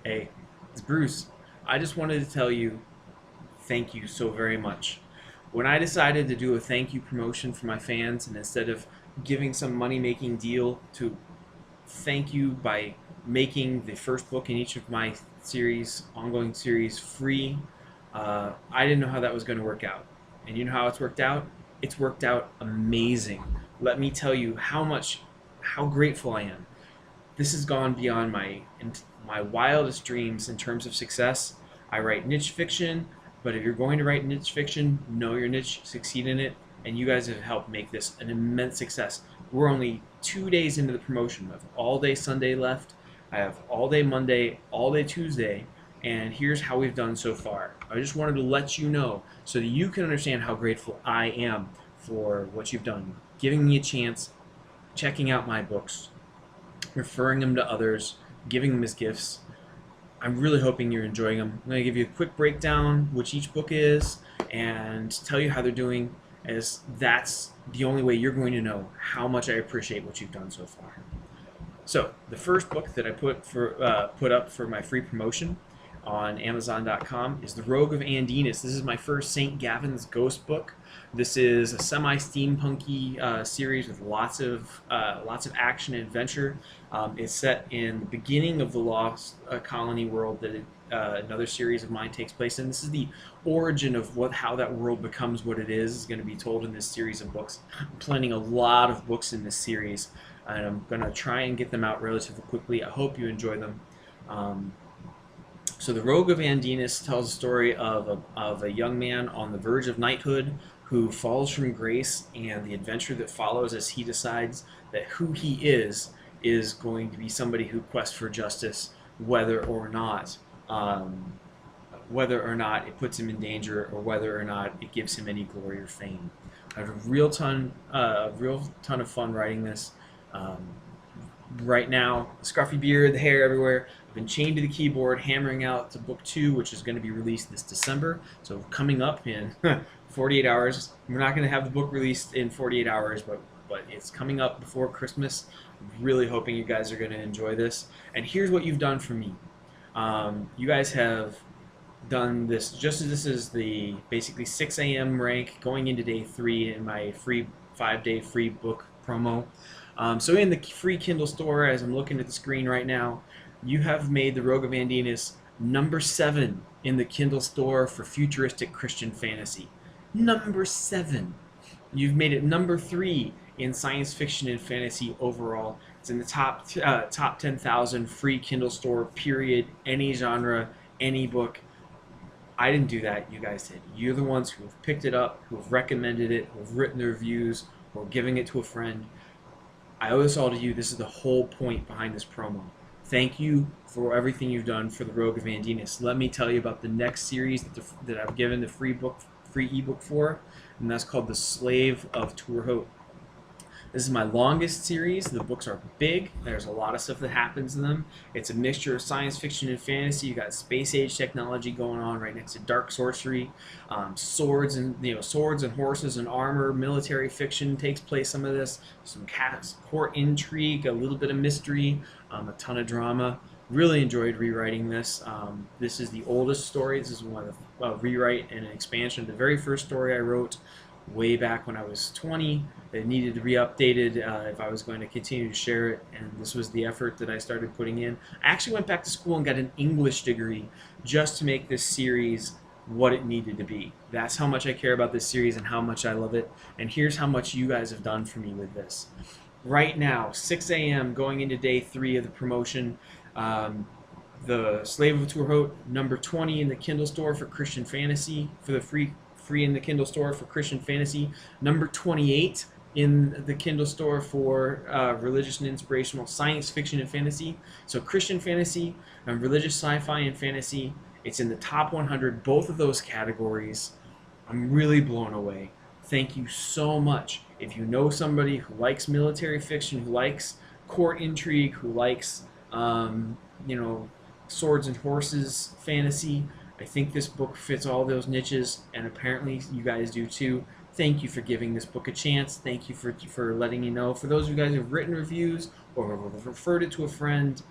Hey, it's Bruce. I just wanted to tell you thank you so very much. When I decided to do a thank you promotion for my fans, and instead of giving some money making deal to thank you by making the first book in each of my ongoing series, free, I didn't know how that was going to work out. And you know how it's worked out? It's worked out amazing. Let me tell you how grateful I am. This has gone beyond my wildest dreams in terms of success. I write niche fiction, but if you're going to write niche fiction, know your niche, succeed in it, and you guys have helped make this an immense success. We're only 2 days into the promotion. I have all day Sunday left. I have all day Monday, all day Tuesday, and here's how we've done so far. I just wanted to let you know so that you can understand how grateful I am for what you've done, giving me a chance, checking out my books, referring them to others, giving them as gifts. I'm really hoping you're enjoying them. I'm going to give you a quick breakdown which each book is and tell you how they're doing, as that's the only way you're going to know how much I appreciate what you've done so far. So the first book that I put up for my free promotion on Amazon.com is The Rogue of An Dinas. This is my first St. Gavin's Ghost book. This is a semi-steampunky series with lots of action and adventure. It's set in the beginning of the Lost Colony world that another series of mine takes place in. This is the origin of how that world becomes what it is going to be told in this series of books. I'm planning a lot of books in this series, and I'm going to try and get them out relatively quickly. I hope you enjoy them. So The Rogue of An Dinas tells the story of a young man on the verge of knighthood who falls from grace, and the adventure that follows as he decides that who he is going to be somebody who quests for justice, whether or not it puts him in danger, or whether or not it gives him any glory or fame. I have a real ton of fun writing this. Right now, scruffy beard, the hair everywhere. I've been chained to the keyboard, hammering out to book 2, which is going to be released this December. So coming up in 48 hours. We're not going to have the book released in 48 hours, but it's coming up before Christmas. I'm really hoping you guys are going to enjoy this. And here's what you've done for me. You guys have done this just as this is the basically 6 a.m. rank going into day 3 in my free 5-day free book promo. So in the free Kindle store, as I'm looking at the screen right now, you have made The Rogue of An Dinas number 7 in the Kindle store for futuristic Christian fantasy. Number 7. You've made it number 3 in science fiction and fantasy overall. It's in the top 10,000 free Kindle store, period. Any genre, any book. I didn't do that. You guys did. You're the ones who have picked it up, who have recommended it, who have written the reviews, or giving it to a friend. I owe this all to you. This is the whole point behind this promo. Thank you for everything you've done for The Rogue of An Dinas. Let me tell you about the next series that I've given the free ebook for, and that's called The Slave of Hote. This is my longest series. The books are big. There's a lot of stuff that happens in them. It's a mixture of science fiction and fantasy. You got space age technology going on right next to dark sorcery, swords and horses and armor. Military fiction takes place. Some of this, some court intrigue, a little bit of mystery, a ton of drama. Really enjoyed rewriting this. This is the oldest story. This is one of a rewrite and an expansion of the very first story I wrote way back when I was 20. It needed to be updated if I was going to continue to share it, and this was the effort that I started putting in. I actually went back to school and got an English degree just to make this series what it needed to be. That's how much I care about this series and how much I love it, and here's how much you guys have done for me with this. Right now, 6 a.m. going into day 3 of the promotion, The Slave of Hote, number 20 in the Kindle store for Christian fantasy, for the free in the Kindle store for Christian fantasy, number 28 in the Kindle store for religious and inspirational science fiction and fantasy. So Christian fantasy and religious sci-fi and fantasy, it's in the top 100, both of those categories. I'm really blown away. Thank you so much. If you know somebody who likes military fiction, who likes court intrigue, who likes swords and horses fantasy, I think this book fits all those niches, and apparently you guys do too. Thank you for giving this book a chance. Thank you for letting me know. For those of you guys who have written reviews or have referred it to a friend,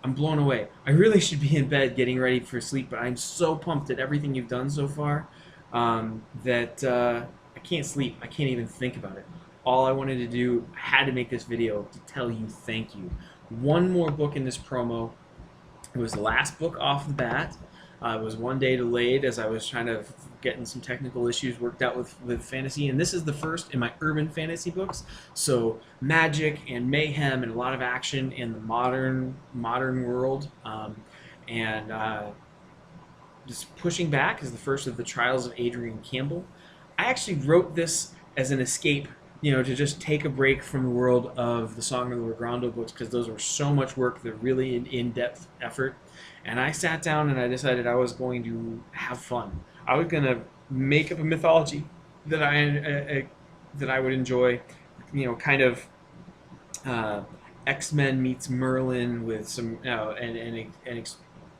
I'm blown away. I really should be in bed getting ready for sleep, but I'm so pumped at everything you've done so far that I can't sleep. I can't even think about it. All I wanted to do, I had to make this video to tell you thank you. One more book in this promo. It was the last book off the bat. It was one day delayed as I was trying to getting some technical issues worked out with fantasy, and this is the first in my urban fantasy books. So magic and mayhem and a lot of action in the modern world, and just pushing back is the first of the Trials of Adrian Campbell. I actually wrote this as an escape, to just take a break from the world of the Song of the Legrando books, because those were so much work. They're really an in-depth effort. And I sat down and I decided I was going to have fun. I was going to make up a mythology that I would enjoy, kind of X-Men meets Merlin with some,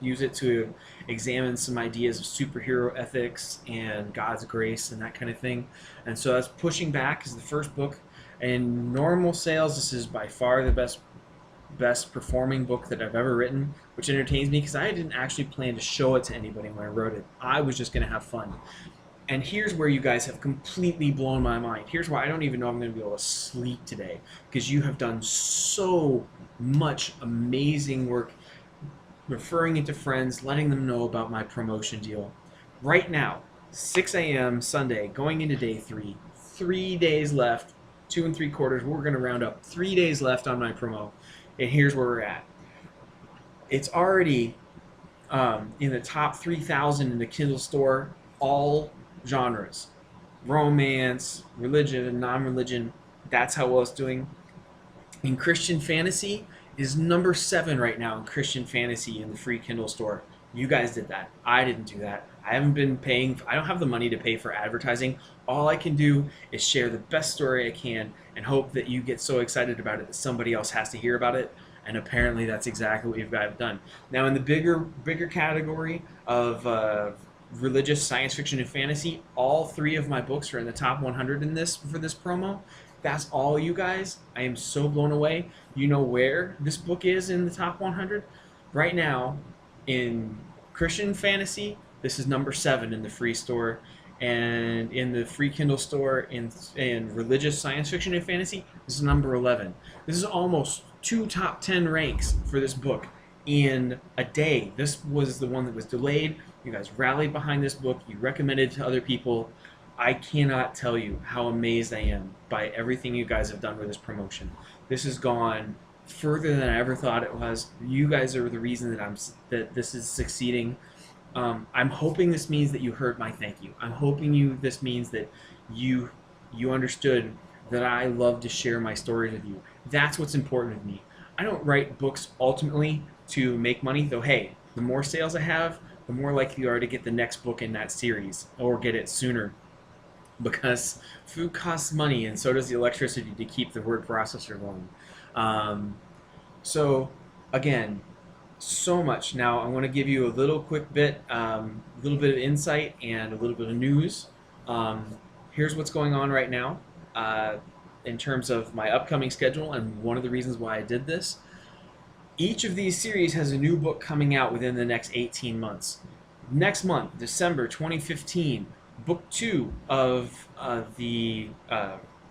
use it to examine some ideas of superhero ethics and God's grace and that kind of thing. And so that's Pushing Back is the first book. In normal sales, this is by far the best performing book that I've ever written, which entertains me because I didn't actually plan to show it to anybody when I wrote it. I was just going to have fun. And here's where you guys have completely blown my mind. Here's why I don't even know I'm going to be able to sleep today, because you have done so much amazing work referring it to friends, letting them know about my promotion deal. Right now, 6 a.m. Sunday, going into day 3, 3 days left, 2 3/4, we're going to round up 3 days left on my promo, and here's where we're at. It's already in the top 3,000 in the Kindle store, all genres, romance, religion, non-religion. That's how well it's doing. In Christian fantasy, is number 7 right now in Christian fantasy in the free Kindle store. You guys did that. I didn't do that. I haven't been paying. I don't have the money to pay for advertising. All I can do is share the best story I can and hope that you get so excited about it that somebody else has to hear about it. And apparently that's exactly what you've done. Now in the bigger category of religious, science fiction, and fantasy, all 3 of my books are in the top 100 in this for this promo. That's all, you guys. I am so blown away. You know where this book is in the top 100? Right now, in Christian fantasy, this is number 7 in the free store. And in the free Kindle store, in religious science fiction and fantasy, this is number 11. This is almost 2 top 10 ranks for this book in a day. This was the one that was delayed. You guys rallied behind this book. You recommended it to other people. I cannot tell you how amazed I am by everything you guys have done with this promotion. This has gone further than I ever thought it was. You guys are the reason that this is succeeding. I'm hoping this means that you heard my thank you. I'm hoping this means that you understood that I love to share my stories with you. That's what's important to me. I don't write books ultimately to make money, though. Hey, the more sales I have, the more likely you are to get the next book in that series or get it sooner. Because food costs money, and so does the electricity to keep the word processor going. So again, so much. Now I want to give you a little quick bit, little bit of insight and a little bit of news. Here's what's going on right now in terms of my upcoming schedule, and one of the reasons why I did this. Each of these series has a new book coming out within the next 18 months. Next month, December 2015, Book 2 of the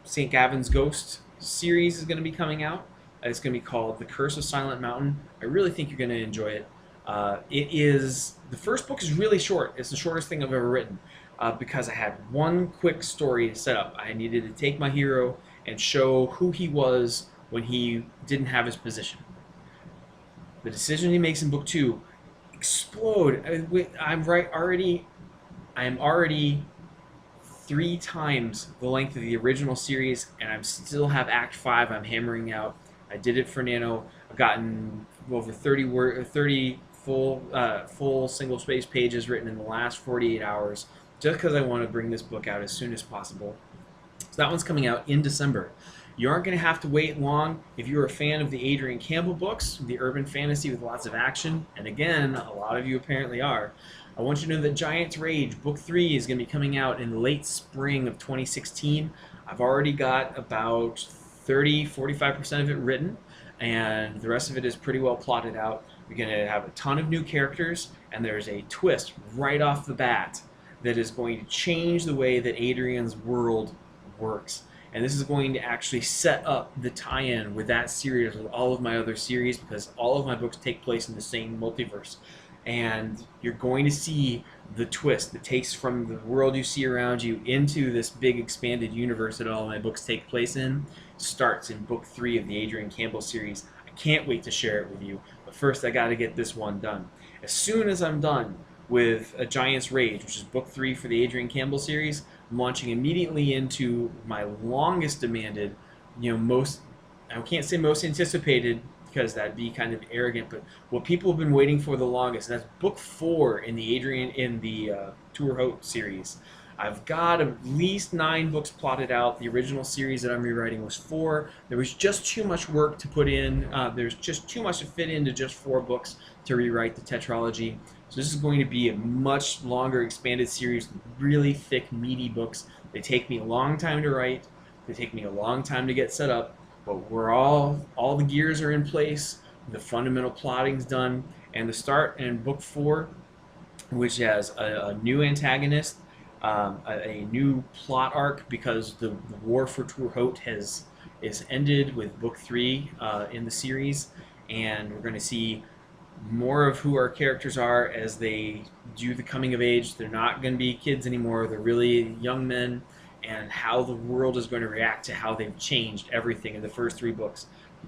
St. Gavin's Ghost series is going to be coming out. It's going to be called The Curse of Silent Mountain. I really think you're going to enjoy it. The first book is really short. It's the shortest thing I've ever written because I had one quick story to set up. I needed to take my hero and show who he was when he didn't have his position. The decision he makes in Book 2 explode. I am already 3 times the length of the original series, and I still have Act 5 I'm hammering out. I did it for Nano. I've gotten over 30 full single-space pages written in the last 48 hours, just because I want to bring this book out as soon as possible. So that one's coming out in December. You aren't going to have to wait long if you're a fan of the Adrian Campbell books, the urban fantasy with lots of action, and again, a lot of you apparently are. I want you to know that Giant's Rage, Book 3, is going to be coming out in late spring of 2016. I've already got about 30-45% of it written, and the rest of it is pretty well plotted out. You're going to have a ton of new characters, and there's a twist right off the bat that is going to change the way that Adrian's world works. And this is going to actually set up the tie-in with that series, with all of my other series, because all of my books take place in the same multiverse. And you're going to see the twist that takes from the world you see around you into this big expanded universe that all my books take place in. Starts in book 3 of the Adrian Campbell series. I can't wait to share it with you, but first I got to get this one done. As soon as I'm done with A Giant's Rage, which is book 3 for the Adrian Campbell series, I'm launching immediately into my longest demanded, I can't say most anticipated because that'd be kind of arrogant, but what people have been waiting for the longest, and that's book 4 in the Tour Hote series. I've got at least 9 books plotted out. The original series that I'm rewriting was 4. There was just too much work to put in. There's just too much to fit into just 4 books to rewrite the tetralogy. So this is going to be a much longer expanded series with really thick, meaty books. They take me a long time to write. They take me a long time to get set up, but all the gears are in place. The fundamental plotting's done, and the start in book 4, which has a new antagonist, a new plot arc, because the war for Tour Hote is ended with book 3 in the series, and we're going to see more of who our characters are as they do the coming of age. They're not going to be kids anymore. They're really young men, and how the world is going to react to how they've changed everything in the first 3 books.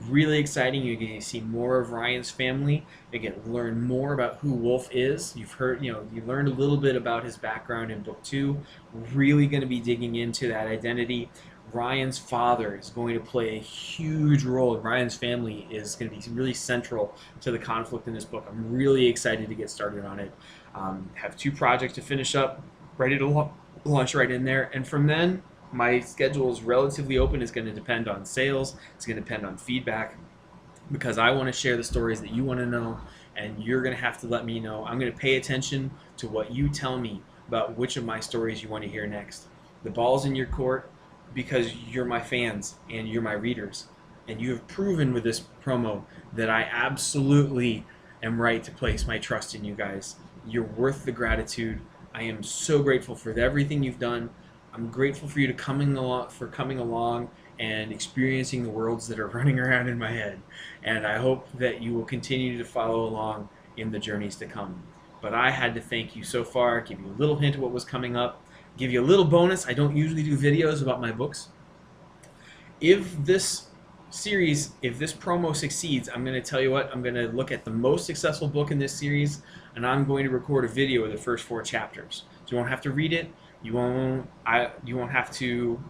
Really exciting. You're going to see more of Ryan's family. You get to learn more about who Wolf is. You've heard, you learned a little bit about his background in book 2. Really going to be digging into that identity. Ryan's father is going to play a huge role. Ryan's family is going to be really central to the conflict in this book. I'm really excited to get started on it. Have 2 projects to finish up, ready to launch right in there, and from then my schedule is relatively open. It's going to depend on sales. It's going to depend on feedback, because I want to share the stories that you want to know, and you're going to have to let me know. I'm going to pay attention to what you tell me about which of my stories you want to hear next. The ball's in your court, because you're my fans and you're my readers, and you have proven with this promo that I absolutely am right to place my trust in you guys. You're worth the gratitude. I am so grateful for everything you've done. I'm grateful for you coming along and experiencing the worlds that are running around in my head. And I hope that you will continue to follow along in the journeys to come. But I had to thank you so far, give you a little hint of what was coming up, give you a little bonus. I don't usually do videos about my books. If this promo succeeds, I'm going to tell you what, I'm going to look at the most successful book in this series, and I'm going to record a video of the first 4 chapters. So you won't have to read it. You won't have to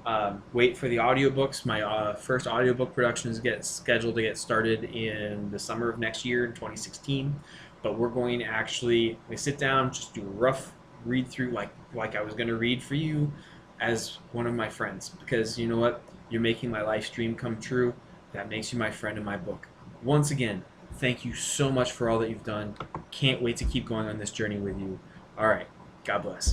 wait for the audiobooks. My first audiobook production is scheduled to get started in the summer of next year, in 2016. But we're going to actually sit down, just do a rough read through, like I was going to read for you as one of my friends. Because you know what? You're making my life dream come true. That makes you my friend in my book. Once again, thank you so much for all that you've done. Can't wait to keep going on this journey with you. All right. God bless.